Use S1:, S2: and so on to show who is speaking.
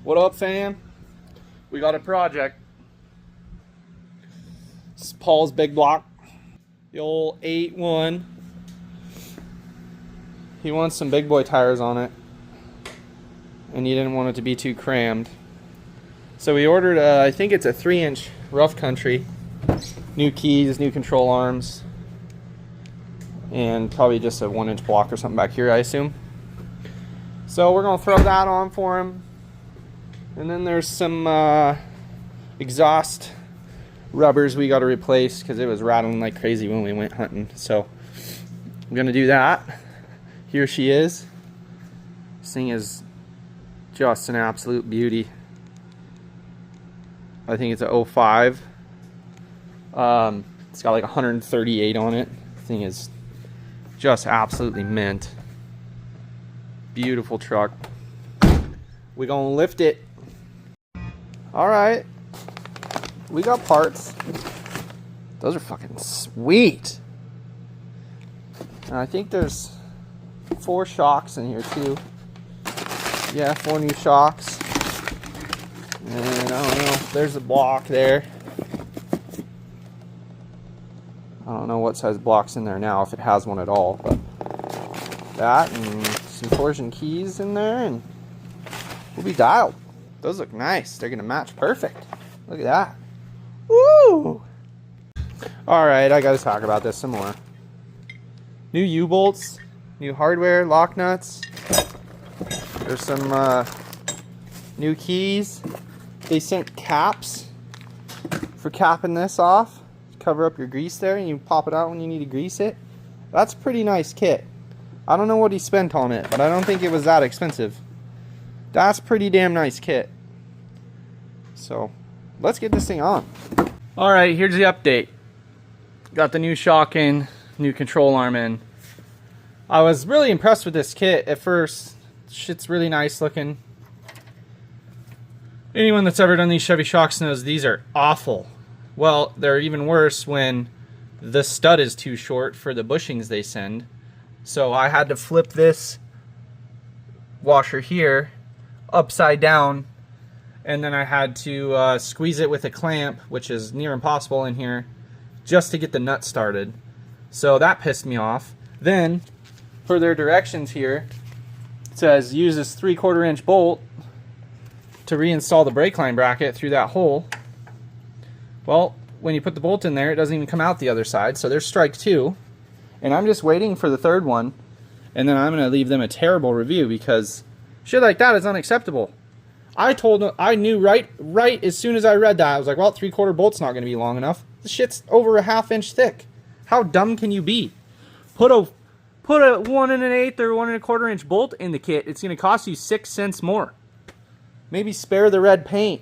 S1: What up, fam? We got a project. This is Paul's big block. The old 8-1. He wants some big boy tires on it. And he didn't want it to be too crammed. So we ordered, I think it's a 3-inch rough country. New keys, new control arms. And probably just a 1-inch block or something back here, I assume. So we're going to throw that on for him. And then there's some exhaust rubbers we got to replace because it was rattling like crazy when we went hunting. So I'm going to do that. Here she is. This thing is just an absolute beauty. I think it's a 05. It's got like 138 on it. The thing is just absolutely mint. Beautiful truck. We're gonna lift it. Alright. We got parts. Those are fucking sweet. And I think there's 4 shocks in here too. Yeah, 4 new shocks. And I don't know. There's a block there. I don't know what size block's in there now, if it has one at all. But that and some torsion keys in there, and we'll be dialed. Those look nice. They're gonna match perfect. Look at that. Woo! Alright, I gotta talk about this some more. New U-bolts, new hardware, lock nuts. There's some new keys. They sent caps for capping this off. Cover up your grease there, and you pop it out when you need to grease it. That's a pretty nice kit. I don't know what he spent on it, but I don't think it was that expensive. That's pretty damn nice kit. So let's get this thing on. Alright, here's the update. Got the new shock in, new control arm in. I was really impressed with this kit at first. Shit's really nice looking. Anyone that's ever done these Chevy shocks knows these are awful. Well, they're even worse when the stud is too short for the bushings they send. So I had to flip this washer here upside down, and then I had to squeeze it with a clamp, which is near impossible in here, just to get the nut started. So that pissed me off. Then, for their directions here, it says use this 3/4 inch bolt to reinstall the brake line bracket through that hole. Well, when you put the bolt in there, it doesn't even come out the other side, so there's strike 2. And I'm just waiting for the 3rd one, and then I'm going to leave them a terrible review because shit like that is unacceptable. I knew right as soon as I read that, I was like, well, 3/4 bolt's not going to be long enough. This shit's over a 1/2 inch thick. How dumb can you be? Put a 1 1/8 or 1 1/4 inch bolt in the kit. It's going to cost you 6 cents more. Maybe spare the red paint.